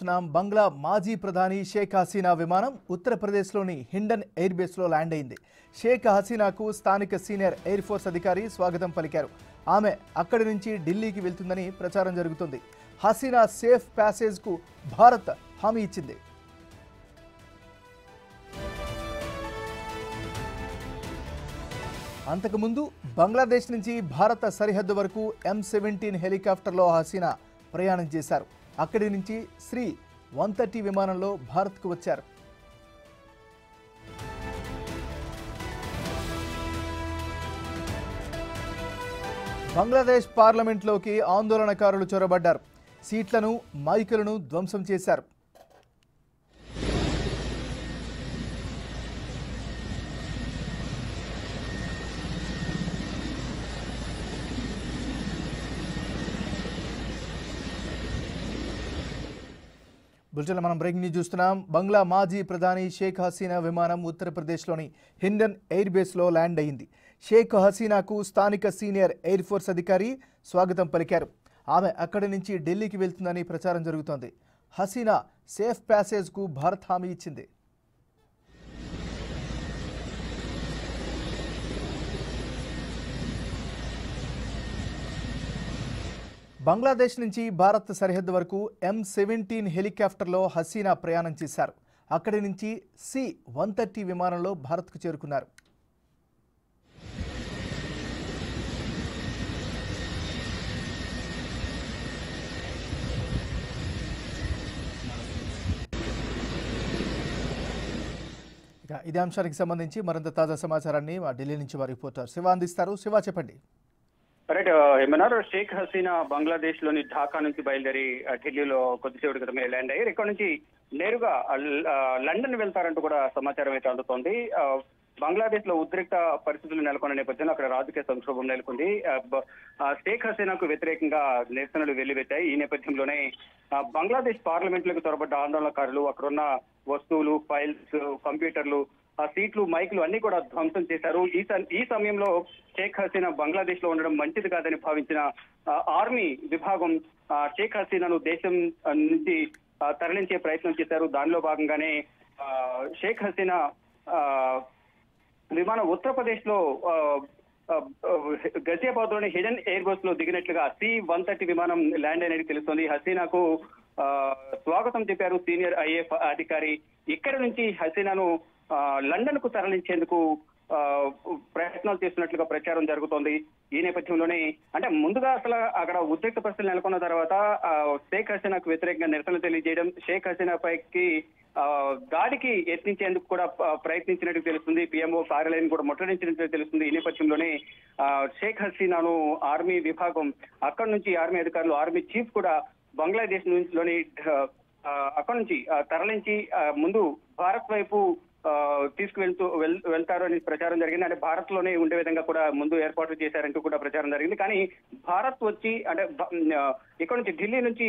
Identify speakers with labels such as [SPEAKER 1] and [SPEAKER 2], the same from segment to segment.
[SPEAKER 1] చూస్తున్నాం. బంగ్లా మాజీ ప్రధాని షేక్ హసీనా విమానం ఉత్తరప్రదేశ్లోని హిండన్ ఎయిర్ బేస్లో ల్యాండ్ అయింది. షేక్ హసీనాకు స్థానిక సీనియర్ ఎయిర్ ఫోర్స్ అధికారి స్వాగతం పలికారు. ఆమె అక్కడి నుంచి ఢిల్లీకి వెళ్తుందని ప్రచారం జరుగుతుంది. హసీనా సేఫ్ ప్యాసేజ్కు భారత్ హామీ ఇచ్చింది. అంతకుముందు బంగ్లాదేశ్ నుంచి భారత సరిహద్దు వరకు M-17 హెలికాప్టర్లో హసీనా ప్రయాణం చేశారు. అక్కడి నుంచి శ్రీ 130 విమానంలో భారత్కు వచ్చారు. బంగ్లాదేశ్ పార్లమెంట్లోకి ఆందోళనకారులు చొరబడ్డారు. సీట్లను, మైకులను ధ్వంసం చేశారు. బులెటిన్లో మనం బ్రేకింగ్ న్యూస్ చూస్తున్నాం. బంగ్లా మాజీ ప్రధాని షేక్ హసీనా విమానం ఉత్తరప్రదేశ్లోని హిండన్ ఎయిర్ బేస్లో ల్యాండ్ అయింది. షేక్ హసీనాకు స్థానిక సీనియర్ ఎయిర్ ఫోర్స్ అధికారి స్వాగతం పలికారు. ఆమె అక్కడి నుంచి ఢిల్లీకి వెళ్తుందని ప్రచారం జరుగుతోంది. హసీనా సేఫ్ ప్యాసేజ్కు భారత్ హామీ ఇచ్చింది. బంగ్లాదేశ్ నుంచి భారత్ సరిహద్దు వరకు M-17 హెలికాప్టర్లో హసీనా ప్రయాణం చేశారు. అక్కడి నుంచి C-130 విమానంలో భారత్కు చేరుకున్నారు. ఇక ఇదే అంశానికి సంబంధించి మరింత తాజా సమాచారాన్ని మా ఢిల్లీ నుంచి మా రిపోర్టర్ శివ అందిస్తారు. శివ, చెప్పండి.
[SPEAKER 2] రైట్, ఏమన్నారు? షేక్ హసీనా బంగ్లాదేశ్ లోని ఢాకా నుంచి బయలుదేరి ఢిల్లీలో కొద్దిసేపటి క్రితమే ల్యాండ్ అయ్యారు. ఇక్కడ నుంచి నేరుగా లండన్ వెళ్తారంటూ కూడా సమాచారం అయితే అందుతోంది. బంగ్లాదేశ్ లో ఉద్రిక్త పరిస్థితులు నెలకొన్న నేపథ్యంలో అక్కడ రాజకీయ సంక్షోభం నెలకొంది. షేక్ హసీనాకు వ్యతిరేకంగా నిరసనలు వెల్లువెత్తాయి. ఈ నేపథ్యంలోనే బంగ్లాదేశ్ పార్లమెంట్ లకు చొరబడ్డ ఆందోళనకారులు అక్కడున్న వస్తువులు, ఫైల్స్, కంప్యూటర్లు, ఆ సీట్లు, మైకులు అన్ని కూడా ధ్వంసం చేశారు. ఈ సమయంలో షేక్ హసీనా బంగ్లాదేశ్ లో ఉండడం మంచిది కాదని భావించిన ఆర్మీ విభాగం షేక్ హసీనాను దేశం నుంచి తరలించే ప్రయత్నం చేశారు. దానిలో భాగంగానే షేక్ హసీనా విమానం ఉత్తరప్రదేశ్ లో గజియాబాద్ లోని హిడెన్ ఎయిర్ బేస్ లో దిగినట్లుగా C-130 విమానం ల్యాండ్ అనేది తెలుస్తోంది. హసీనాకు స్వాగతం చెప్పారు సీనియర్ IAF అధికారి. ఇక్కడి నుంచి హసీనాను లండన్ కు తరలించేందుకు ప్రయత్నాలు చేస్తున్నట్లుగా ప్రచారం జరుగుతోంది. ఈ నేపథ్యంలోనే అంటే ముందుగా అసలు అక్కడ ఉద్రిక్త పరిస్థితులు నెలకొన్న తర్వాత షేక్ హసీనాకు వ్యతిరేకంగా నిరసనలు తెలియజేయడం, షేక్ హసీనా పైకి దాడికి యత్నించేందుకు కూడా ప్రయత్నించినట్టు తెలుస్తుంది. PMO కార్యాలయం కూడా ముట్టడించినట్టు తెలుస్తుంది. ఈ నేపథ్యంలోనే షేక్ హసీనాను ఆర్మీ విభాగం అక్కడి నుంచి ఆర్మీ అధికారులు, ఆర్మీ చీఫ్ కూడా బంగ్లాదేశ్ లోని అక్కడి నుంచి తరలించి ముందు భారత్ వైపు వెళ్తారు అని ప్రచారం జరిగింది. అంటే భారత్ లోనే ఉండే విధంగా కూడా ముందు ఏర్పాట్లు చేశారంటూ కూడా ప్రచారం జరిగింది. కానీ భారత్ వచ్చి అంటే ఇక్కడ నుంచి ఢిల్లీ నుంచి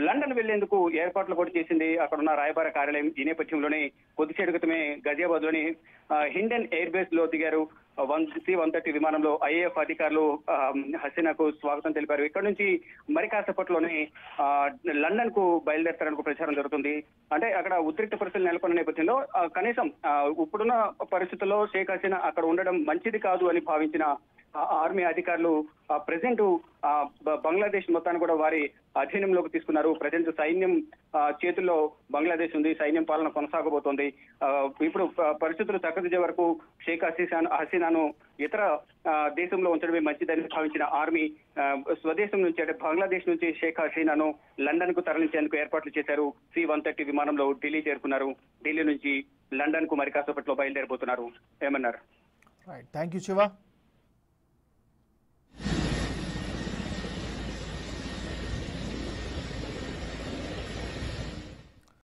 [SPEAKER 2] లండన్ వెళ్లేందుకు ఏర్పాట్లు కూడా చేసింది అక్కడ ఉన్న రాయబార కార్యాలయం. ఈ నేపథ్యంలోనే కొద్దిసేపు క్రితమే గజియాబాద్ లోని హిండన్ ఎయిర్ బేస్ లో దిగారు. C-130 విమానంలో IAF అధికారులు హసీనాకు స్వాగతం తెలిపారు. ఇక్కడ నుంచి మరి కాసేపట్లోనే లండన్ కు బయలుదేరతారని ప్రచారం జరుగుతుంది. అంటే అక్కడ ఉద్రిక్త పరిస్థితులు నెలకొన్న నేపథ్యంలో కనీసం ఇప్పుడున్న పరిస్థితుల్లో షేక్ హసీనా అక్కడ ఉండడం మంచిది కాదు అని భావించిన ఆర్మీ అధికారులు ప్రెసెంట్ బంగ్లాదేశ్ మొత్తాన్ని కూడా వారి అధీనంలోకి తీసుకున్నారు. ప్రజెంట్ సైన్యం చేతుల్లో బంగ్లాదేశ్ ఉంది. సైన్యం పాలన కొనసాగబోతోంది. ఇప్పుడు పరిస్థితులు చక్కదిద్దే వరకు షేక్ హసీనాను ఇతర దేశంలో ఉంచడమే మంచిదని భావించిన ఆర్మీ స్వదేశం నుంచి అంటే బంగ్లాదేశ్ నుంచి షేక్ హసీనాను లండన్ కు తరలించేందుకు ఏర్పాట్లు చేశారు. C-130 విమానంలో ఢిల్లీ చేరుకున్నారు. ఢిల్లీ నుంచి లండన్ కు మరి కాసేపట్లో బయలుదేరబోతున్నారు. ఏమన్నారు?
[SPEAKER 1] Thank you Shiva.